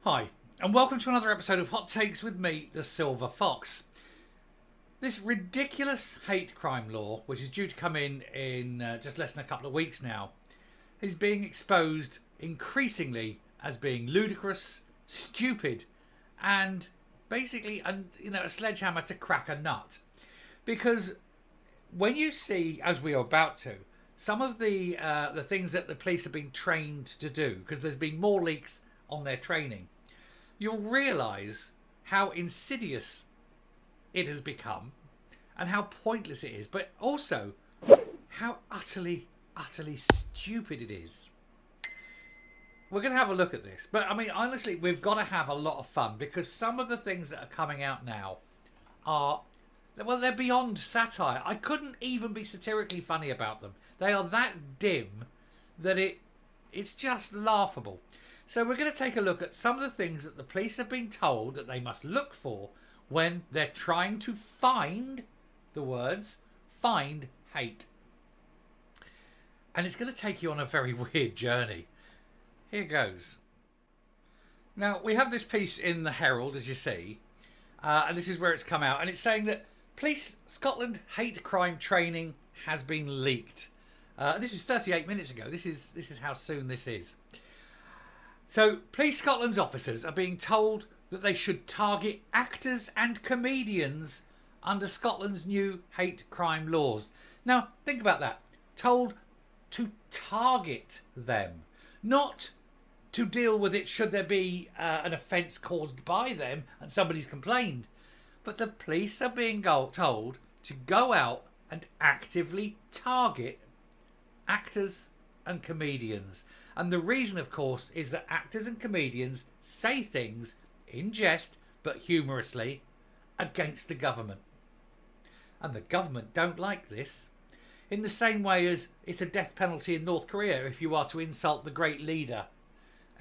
Hi, and welcome to another episode of Hot Takes with me, the Silver Fox. This ridiculous hate crime law, which is due to come in just less than a couple of weeks now, is being exposed increasingly as being ludicrous, stupid, and basically a sledgehammer to crack a nut. Because when you see, as we are about to, some of the things that the police have been trained to do, because there's been more leaks on their training, you'll realise how insidious it has become and how pointless it is, but also how utterly stupid it is. We're going to have a look at this, but I mean, honestly, we've got to have a lot of fun because some of the things that are coming out now are, well, they're beyond satire. I couldn't even be satirically funny about them. They are that dim that it's just laughable. So we're going to take a look at some of the things that the police have been told that they must look for when they're trying to find hate. And it's going to take you on a very weird journey. Here goes. Now, we have this piece in the Herald, as you see, and this is where it's come out, and it's saying that Police Scotland hate crime training has been leaked. This is 38 minutes ago. This is how soon this is. So, Police Scotland's officers are being told that they should target actors and comedians under Scotland's new hate crime laws. Now, think about that. Told to target them, not to deal with it should there be an offence caused by them and somebody's complained. But the police are being told to go out and actively target actors and comedians. And the reason, of course, is that actors and comedians say things in jest, but humorously, against the government. And the government don't like this. In the same way as it's a death penalty in North Korea if you are to insult the great leader.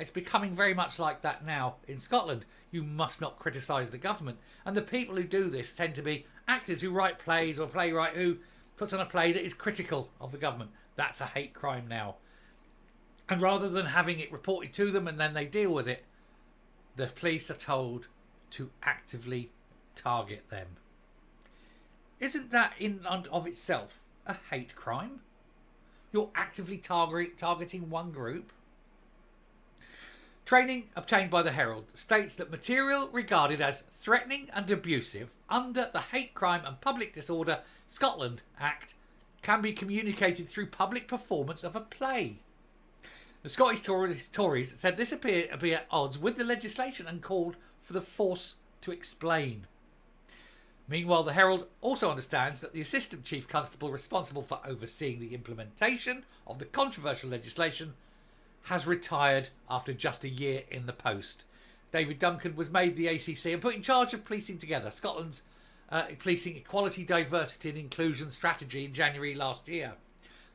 It's becoming very much like that now in Scotland. You must not criticise the government. And the people who do this tend to be actors who write plays or playwright who puts on a play that is critical of the government. That's a hate crime now. And rather than having it reported to them and then they deal with it, the police are told to actively target them. Isn't that in and of itself a hate crime? You're actively targeting one group. Training obtained by the Herald states that material regarded as threatening and abusive under the Hate Crime and Public Disorder Scotland Act can be communicated through public performance of a play. The Scottish Tories said this appeared to be at odds with the legislation and called for the force to explain. Meanwhile, the Herald also understands that the Assistant Chief Constable responsible for overseeing the implementation of the controversial legislation has retired after just a year in the post. David Duncan was made the ACC and put in charge of Policing Together, Scotland's policing equality, diversity and inclusion strategy in January last year.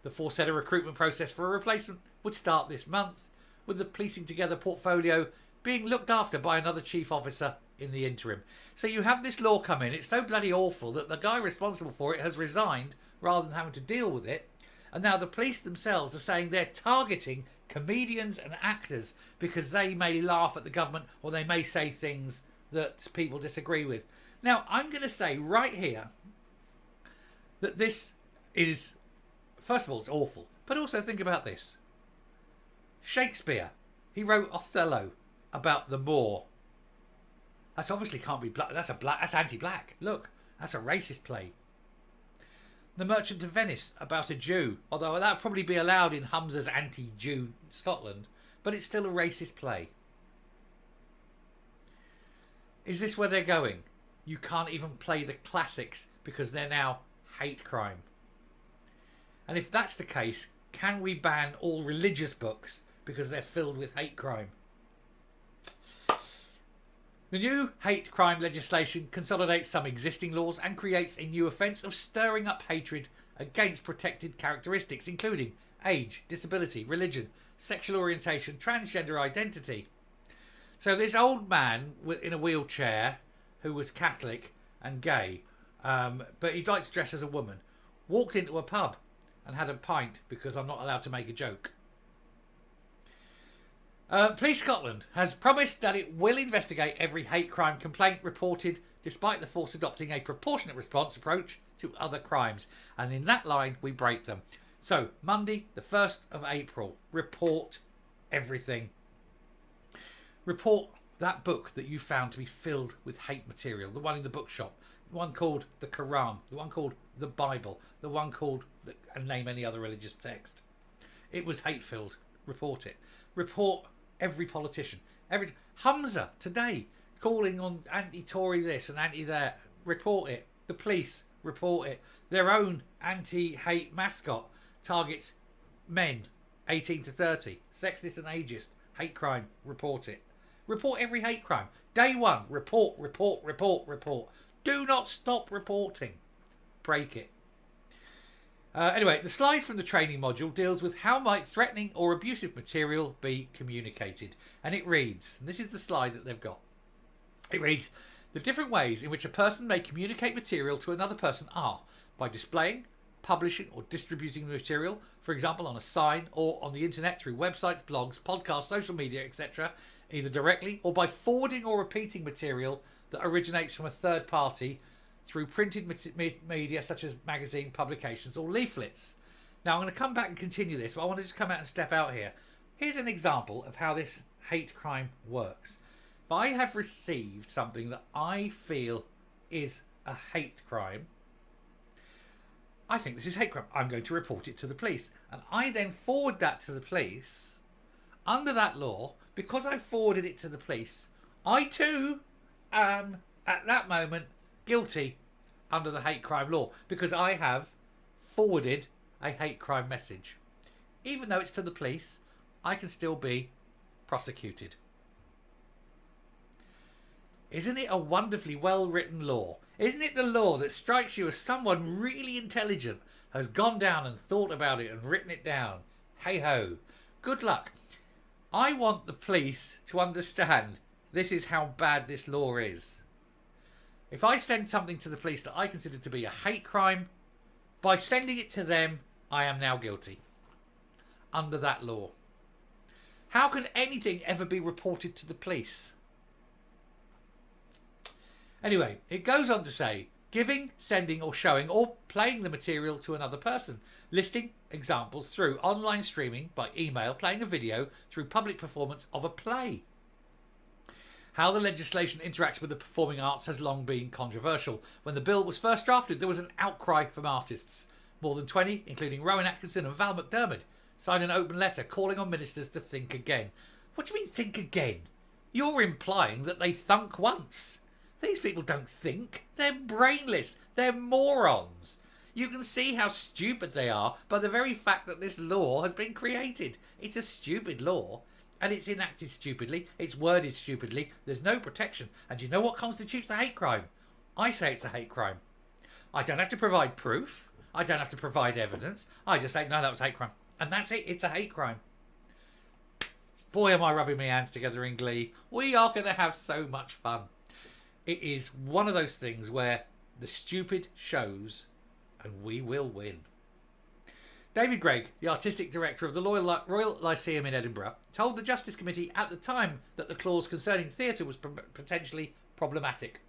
The foresaid recruitment process for a replacement would start this month, with the Policing Together portfolio being looked after by another chief officer in the interim. So you have this law come in. It's so bloody awful that the guy responsible for it has resigned rather than having to deal with it. And now the police themselves are saying they're targeting comedians and actors because they may laugh at the government or they may say things that people disagree with. Now, I'm going to say right here that this is, first of all, it's awful. But also think about this. Shakespeare, he wrote Othello about the Moor. That obviously can't be black. That's anti-black. Look, that's a racist play. The Merchant of Venice about a Jew, although that would probably be allowed in Humza's anti-Jew Scotland, but it's still a racist play. Is this where they're going? You can't even play the classics because they're now hate crime. And if that's the case, can we ban all religious books because they're filled with hate crime? The new hate crime legislation consolidates some existing laws and creates a new offence of stirring up hatred against protected characteristics, including age, disability, religion, sexual orientation, transgender identity. So this old man in a wheelchair who was Catholic and gay, but he'd like to dress as a woman, walked into a pub and had a pint because I'm not allowed to make a joke. Police Scotland has promised that it will investigate every hate crime complaint reported, despite the force adopting a proportionate response approach to other crimes. And in that line, we break them. So, Monday, the 1st of April, report everything. Report that book that you found to be filled with hate material, the one in the bookshop, the one called the Quran, the one called the Bible, the one called, and name any other religious text. It was hate-filled. Report it. Report every politician. Every Humza today calling on anti-Tory this and anti-that. Report it. The police report it. Their own anti-hate mascot targets men 18 to 30. Sexist and ageist. Hate crime. Report it. Report every hate crime. Day one. Report, report, report, report. Do not stop reporting. Break it. Anyway, the slide from the training module deals with how might threatening or abusive material be communicated. And it reads, and this is the slide that they've got. It reads, the different ways in which a person may communicate material to another person are by displaying, publishing or distributing the material, for example on a sign or on the internet through websites, blogs, podcasts, social media, etc., either directly or by forwarding or repeating material that originates from a third party through printed media such as magazine publications or leaflets. Now I'm going to come back and continue this, but I want to just come out and step out here. Here's an example of how this hate crime works. If I have received something that I feel is a hate crime, I think this is hate crime. I'm going to report it to the police. And I then forward that to the police. Under that law, because I forwarded it to the police, I too am, at that moment, guilty under the hate crime law because I have forwarded a hate crime message. Even though it's to the police, I can still be prosecuted. Isn't it a wonderfully well-written law? Isn't it the law that strikes you as someone really intelligent has gone down and thought about it and written it down? Hey-ho. Good luck. I want the police to understand this is how bad this law is. If I send something to the police that I consider to be a hate crime, by sending it to them, I am now guilty under that law. How can anything ever be reported to the police? Anyway, it goes on to say, giving, sending or showing or playing the material to another person, listing examples through online streaming, by email, playing a video, through public performance of a play. How the legislation interacts with the performing arts has long been controversial. When the bill was first drafted, there was an outcry from artists. More than 20, including Rowan Atkinson and Val McDermid, signed an open letter calling on ministers to think again. What do you mean think again? You're implying that they thunk once. These people don't think. They're brainless. They're morons. You can see how stupid they are by the very fact that this law has been created. It's a stupid law. And it's enacted stupidly, it's worded stupidly, there's no protection. And you know what constitutes a hate crime? I say it's a hate crime. I don't have to provide proof. I don't have to provide evidence. I just say, no, that was a hate crime. And that's it, it's a hate crime. Boy, am I rubbing my hands together in glee. We are going to have so much fun. It is one of those things where the stupid shows and we will win. David Gregg, the artistic director of the Royal Lyceum in Edinburgh, told the Justice Committee at the time that the clause concerning theatre was potentially problematic.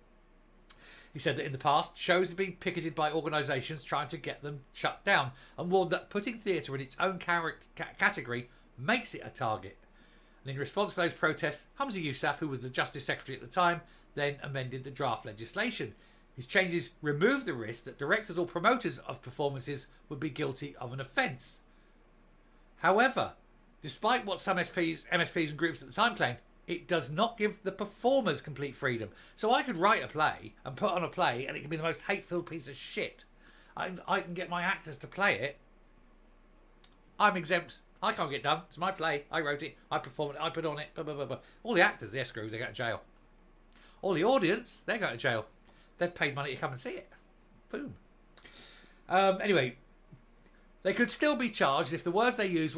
He said that in the past, shows have been picketed by organisations trying to get them shut down, and warned that putting theatre in its own category makes it a target. And in response to those protests, Humza Yousaf, who was the Justice Secretary at the time, then amended the draft legislation. His changes removed the risk that directors or promoters of performances would be guilty of an offence. However, despite what some MSPs and groups at the time claimed, it does not give the performers complete freedom. So I could write a play and put on a play and it can be the most hate-filled piece of shit. I can get my actors to play it. I'm exempt. I can't get done. It's my play. I wrote it. I performed it. I put on it. Blah, blah, blah, blah. All the actors, they're screwed. They go to jail. All the audience, they go to jail. They've paid money to come and see it. Boom. Anyway, they could still be charged if the words they used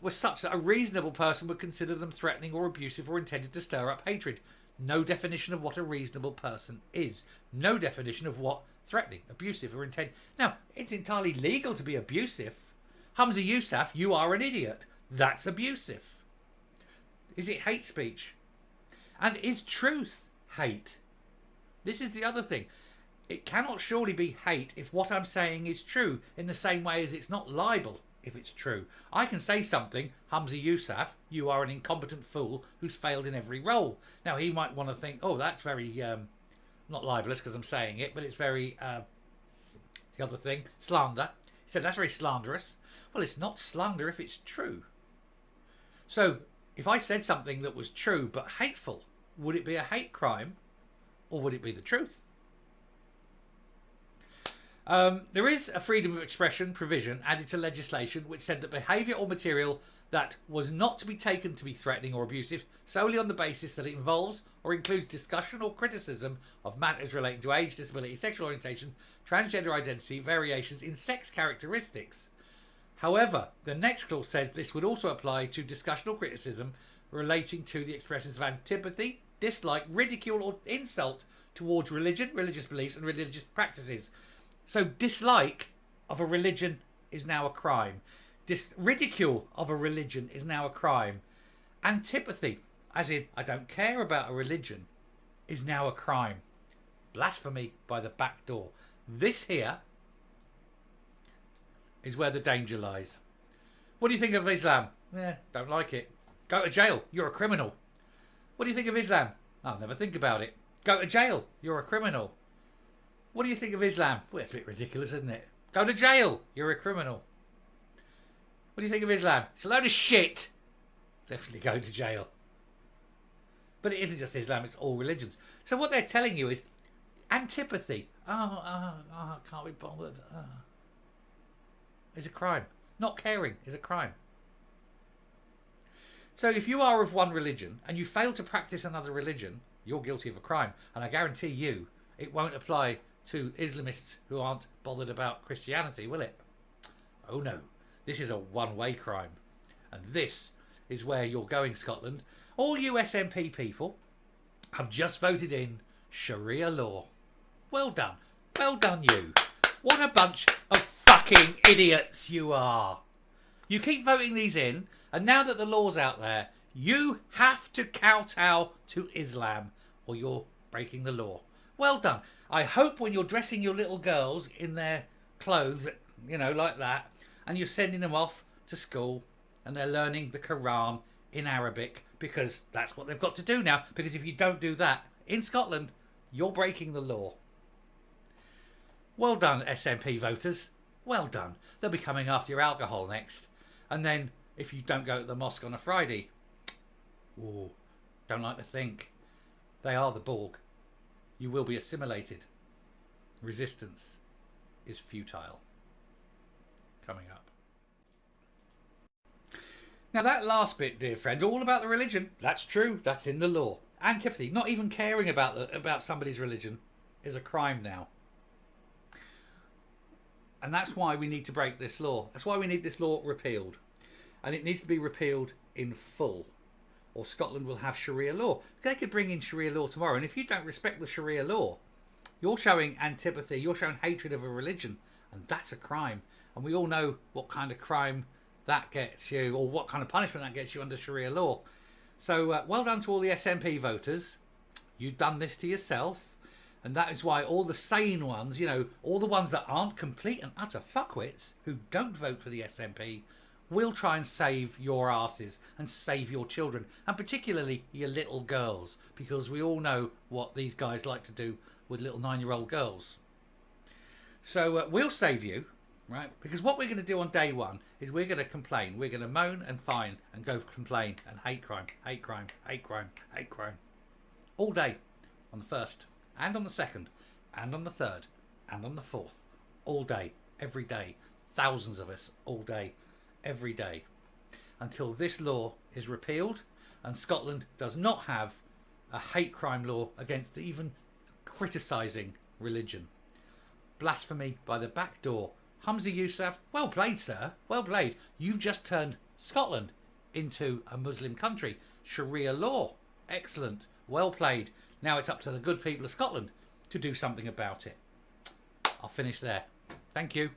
were such that a reasonable person would consider them threatening or abusive or intended to stir up hatred. No definition of what a reasonable person is. No definition of what threatening, abusive or intended. Now, it's entirely legal to be abusive. Humza Yousaf, you are an idiot. That's abusive. Is it hate speech? And is truth hate? This is the other thing. It cannot surely be hate if what I'm saying is true, in the same way as it's not libel if it's true. I can say something, Hamza Yousaf, you are an incompetent fool who's failed in every role. Now, he might want to think, oh, that's very, not libelous because I'm saying it, but it's very, the other thing, slander. He said, that's very slanderous. Well, it's not slander if it's true. So, if I said something that was true but hateful, would it be a hate crime or would it be the truth? There is a freedom of expression provision added to legislation which said that behaviour or material that was not to be taken to be threatening or abusive solely on the basis that it involves or includes discussion or criticism of matters relating to age, disability, sexual orientation, transgender identity, variations in sex characteristics. However, the next clause says this would also apply to discussion or criticism relating to the expressions of antipathy, dislike, ridicule or insult towards religion, religious beliefs and religious practices. So dislike of a religion is now a crime. Ridicule of a religion is now a crime. Antipathy, as in I don't care about a religion, is now a crime. Blasphemy by the back door. This here is where the danger lies. What do you think of Islam? Don't like it. Go to jail. You're a criminal. What do you think of Islam? I'll never think about it. Go to jail. You're a criminal. What do you think of Islam? Well, it's a bit ridiculous, isn't it? Go to jail. You're a criminal. What do you think of Islam? It's a load of shit. Definitely go to jail. But it isn't just Islam, it's all religions. So what they're telling you is antipathy. I can't be bothered. Is a crime. Not caring is a crime. So if you are of one religion and you fail to practice another religion, you're guilty of a crime. And I guarantee you it won't apply to Islamists who aren't bothered about Christianity, will it? Oh no, this is a one-way crime. And this is where you're going, Scotland. All you SNP people have just voted in Shariah law. Well done. Well done, you. What a bunch of fucking idiots you are. You keep voting these in, and now that the law's out there, you have to kowtow to Islam or you're breaking the law. Well done. I hope when you're dressing your little girls in their clothes, you know, like that, and you're sending them off to school and they're learning the Quran in Arabic, because that's what they've got to do now, because if you don't do that in Scotland, you're breaking the law. Well done, SNP voters. Well done. They'll be coming after your alcohol next. And then, if you don't go to the mosque on a Friday, ooh, don't like to think. They are the Borg. You will be assimilated. Resistance is futile. Coming up. Now that last bit, dear friends, all about the religion. That's true. That's in the law. Antipathy, not even caring about somebody's religion, is a crime now. And that's why we need to break this law. That's why we need this law repealed. And it needs to be repealed in full, or Scotland will have Sharia law. They could bring in Sharia law tomorrow, and if you don't respect the Sharia law, you're showing antipathy, you're showing hatred of a religion, and that's a crime. And we all know what kind of crime that gets you, or what kind of punishment that gets you under Sharia law. So well done to all the SNP voters. You've done this to yourself. And that is why all the sane ones, you know, all the ones that aren't complete and utter fuckwits, who don't vote for the SNP, will try and save your asses and save your children, and particularly your little girls, because we all know what these guys like to do with little 9-year-old girls. So we'll save you, right? Because what we're going to do on day one is we're going to complain. We're going to moan and whine and go complain and hate crime, hate crime, hate crime, hate crime. All day on the 1st and on the 2nd and on the 3rd and on the 4th. All day, every day. Thousands of us all day, every day. Until this law is repealed and Scotland does not have a hate crime law against even criticising religion. Blasphemy by the back door. Hamza Yousaf, well played, sir. Well played. You've just turned Scotland into a Muslim country. Sharia law. Excellent. Well played. Now it's up to the good people of Scotland to do something about it. I'll finish there. Thank you.